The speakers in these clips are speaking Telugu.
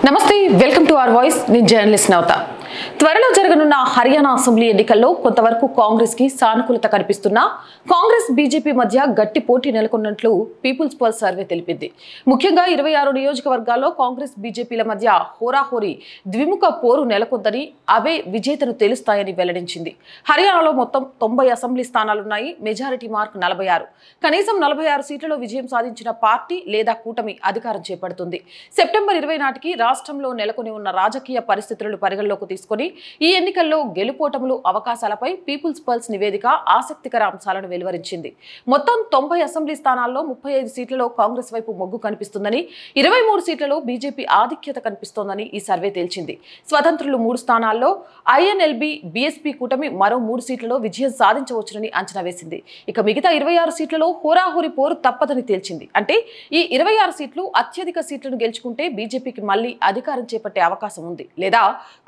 నమస్తే వెల్కమ్ టు అవర్ వాయిస్ నేను జర్నలిస్ట్ నవత త్వరలో జరగనున్న హర్యానా అసెంబ్లీ ఎన్నికల్లో కొంతవరకు కాంగ్రెస్ కి సానుకూలత కనిపిస్తున్నా కాంగ్రెస్ బీజేపీ మధ్య గట్టి పోటీ నెలకొన్నట్లు పీపుల్స్ పల్స్ సర్వే తెలిపింది. ముఖ్యంగా 26 నియోజకవర్గాల్లో కాంగ్రెస్ బీజేపీల మధ్య హోరాహోరీ ద్విముఖ పోరు నెలకొందని అవే విజేతను తెలుస్తాయని వెల్లడించింది. హర్యానాలో మొత్తం 90 అసెంబ్లీ స్థానాలున్నాయి. Majority mark 46. కనీసం 46 సీట్లలో విజయం సాధించిన పార్టీ లేదా కూటమి అధికారం చేపడుతుంది. సెప్టెంబర్ 20 నాటికి రాష్ట్రంలో నెలకొని ఉన్న రాజకీయ పరిస్థితులను పరిగణలోకి తీసుకొని ఈ ఎన్నికల్లో గెలుపోటములు అవకాశాలపై పీపుల్స్ పల్స్ నివేదిక ఆసక్తికర అంశాలను వెలువరించింది. మొత్తం 90 అసెంబ్లీ స్థానాల్లో 35 సీట్లలో కాంగ్రెస్ వైపు మొగ్గు కనిపిస్తుందని, 23 సీట్లలో బీజేపీ ఆధిక్యత కనిపిస్తోందని ఈ సర్వే తేల్చింది. స్వతంత్రులు 3 స్థానాల్లో, ఐఎన్ఎల్బీ బీఎస్పీ కూటమి మరో 3 సీట్లలో విజయం సాధించవచ్చునని అంచనా వేసింది. ఇక మిగతా 26 సీట్లలో హోరాహోరీ పోరు తప్పదని తేల్చింది. అంటే ఈ 26 సీట్లు అత్యధిక సీట్లను గెలుచుకుంటే బీజేపీకి మళ్లీ అధికారం చేపట్టే అవకాశం ఉంది, లేదా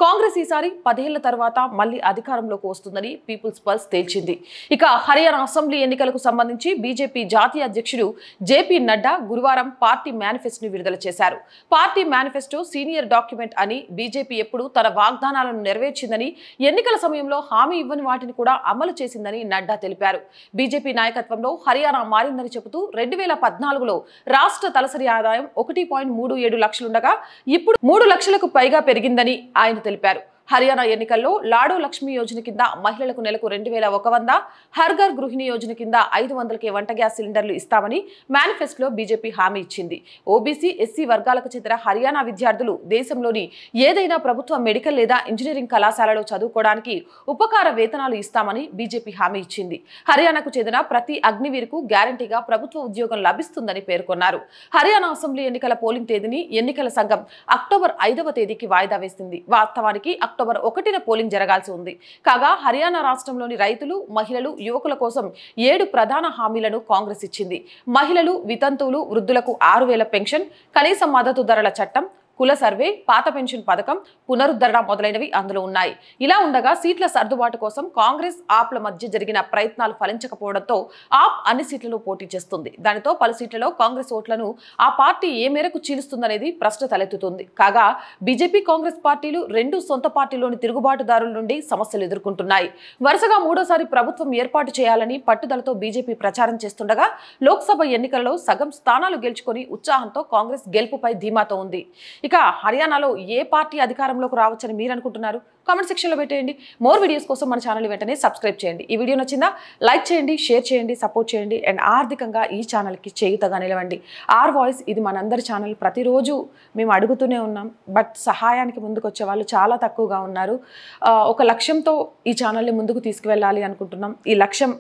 కాంగ్రెస్ ఈసారి 10 ఏళ్ల తర్వాత మళ్లీ అధికారంలోకి వస్తుందని పీపుల్స్ పల్స్ తేల్చింది. ఇక హర్యానా అసెంబ్లీ ఎన్నికలకు సంబంధించి బీజేపీ జాతీయ అధ్యక్షుడు జేపీ నడ్డా గురువారం పార్టీ మేనిఫెస్టోను విడుదల చేశారు. పార్టీ మేనిఫెస్టో సీనియర్ డాక్యుమెంట్ అని, బీజేపీ ఎప్పుడు తన వాగ్దానాలను నెరవేర్చిందని, ఎన్నికల సమయంలో హామీ ఇవ్వని వాటిని కూడా అమలు చేసిందని నడ్డా తెలిపారు. బీజేపీ నాయకత్వంలో హర్యానా మారిందని చెబుతూ 2014లో రాష్ట్ర తలసరి ఆదాయం 1.37 లక్షలుండగా ఇప్పుడు 3 లక్షలకు పైగా పెరిగిందని ఆయన తెలిపారు. హర్యానా ఎన్నికల్లో లాడో లక్ష్మీ యోజన కింద మహిళలకు నెలకు 2100, హర్ఘర్ గృహిణి యోజన కింద 500కే వంట గ్యాస్ సిలిండర్లు ఇస్తామని మేనిఫెస్టోలో బీజేపీ హామీ ఇచ్చింది. ఓబీసీ, ఎస్సీ వర్గాలకు చెందిన హర్యానా విద్యార్థులు దేశంలోని ఏదైనా ప్రభుత్వ మెడికల్ లేదా ఇంజనీరింగ్ కళాశాలలో చదువుకోవడానికి ఉపకార వేతనాలు ఇస్తామని బీజేపీ హామీ ఇచ్చింది. హర్యానాకు చెందిన ప్రతి అగ్నివీరుకు గ్యారంటీగా ప్రభుత్వ ఉద్యోగం లభిస్తుందని పేర్కొన్నారు. హర్యానా అసెంబ్లీ ఎన్నికల పోలింగ్ తేదీని ఎన్నికల సంఘం అక్టోబర్ 5వ తేదీకి వాయిదా వేసింది. వాస్తవానికి అక్టోబర్ 1న పోలింగ్ జరగాల్సి ఉంది. కాగా హర్యానా రాష్ట్రంలోని రైతులు, మహిళలు, యువకుల కోసం 7 ప్రధాన హామీలను కాంగ్రెస్ ఇచ్చింది. మహిళలు, వితంతువులు, వృద్ధులకు 6000 పెన్షన్, కనీస మద్దతు ధరల చట్టం, కుల సర్వే, పాత పెన్షన్ పథకం, పునరుద్ధరణ మొదలైనవి అందులో ఉన్నాయి. ఇలా ఉండగా సీట్ల సర్దుబాటు కోసం కాంగ్రెస్, ఆప్ల మధ్య జరిగిన ప్రయత్నాలు ఫలించకపోవడంతో ఆప్ అన్ని సీట్లలో పోటీ చేస్తుంది. దానితో పలు సీట్లలో కాంగ్రెస్ ఓట్లను ఆ పార్టీ ఏ మేరకు చీలుస్తుందనేది ప్రశ్న తలెత్తుతుంది. కాగా బీజేపీ, కాంగ్రెస్ పార్టీలు రెండు సొంత పార్టీలోని తిరుగుబాటుదారుల నుండి సమస్యలు ఎదుర్కొంటున్నాయి. వరుసగా 3వసారి ప్రభుత్వం ఏర్పాటు చేయాలని పట్టుదలతో బీజేపీ ప్రచారం చేస్తుండగా లోక్సభ ఎన్నికలలో సగం స్థానాలు గెలుచుకొని ఉత్సాహంతో కాంగ్రెస్ గెలుపుపై ధీమాతో ఉంది. ఇక హర్యానాలో ఏ పార్టీ అధికారంలోకి రావచ్చని మీరు అనుకుంటున్నారు? కామెంట్ సెక్షన్ లో పెట్టేయండి. మోర్ వీడియోస్ కోసం మన ఛానల్ వెంటనే సబ్స్క్రైబ్ చేయండి. ఈ వీడియో నచ్చిందా? లైక్ చేయండి, షేర్ చేయండి, సపోర్ట్ చేయండి అండ్ ఆర్థికంగా ఈ ఛానల్కి చేయుతగా నిలవండి. ఆర్ వాయిస్ ఇది మనందరి ఛానల్. ప్రతిరోజు మేము అడుగుతూనే ఉన్నాం, బట్ సహాయానికి ముందుకు వచ్చే వాళ్ళు చాలా తక్కువగా ఉన్నారు. ఒక లక్ష్యంతో ఈ ఛానల్ని ముందుకు తీసుకువెళ్ళాలి అనుకుంటున్నాం. ఈ లక్ష్యం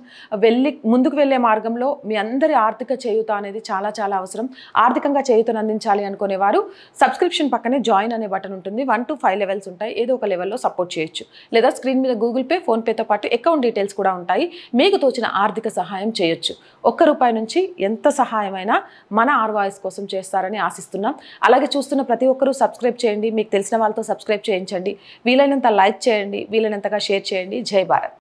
ముందుకు వెళ్ళే మార్గంలో మీ అందరి ఆర్థిక చేయుత అనేది చాలా చాలా అవసరం. ఆర్థికంగా చేయుతను అందించాలి అనుకునేవారు సబ్స్క్రిప్షన్ పక్కనే జాయిన్ అనే బటన్ ఉంటుంది. 1 to 5 లెవెల్స్ ఉంటాయి. ఏదో ఒక లెవెల్లో సపోర్ట్ చేయొచ్చు. లేదా స్క్రీన్ మీద గూగుల్ పే, ఫోన్ పేతో పాటు అకౌంట్ డీటెయిల్స్ కూడా ఉంటాయి. మీకు తోచిన ఆర్థిక సహాయం చేయొచ్చు. ₹1 నుంచి ఎంత సహాయమైనా మన ఆర్ వాయిస్ కోసం చేస్తారని ఆశిస్తున్నాం. అలాగే చూస్తున్న ప్రతి ఒక్కరూ సబ్స్క్రైబ్ చేయండి. మీకు తెలిసిన వాళ్ళతో సబ్స్క్రైబ్ చేయించండి. వీలైనంత లైక్ చేయండి, వీలైనంతగా షేర్ చేయండి. జై భారత్.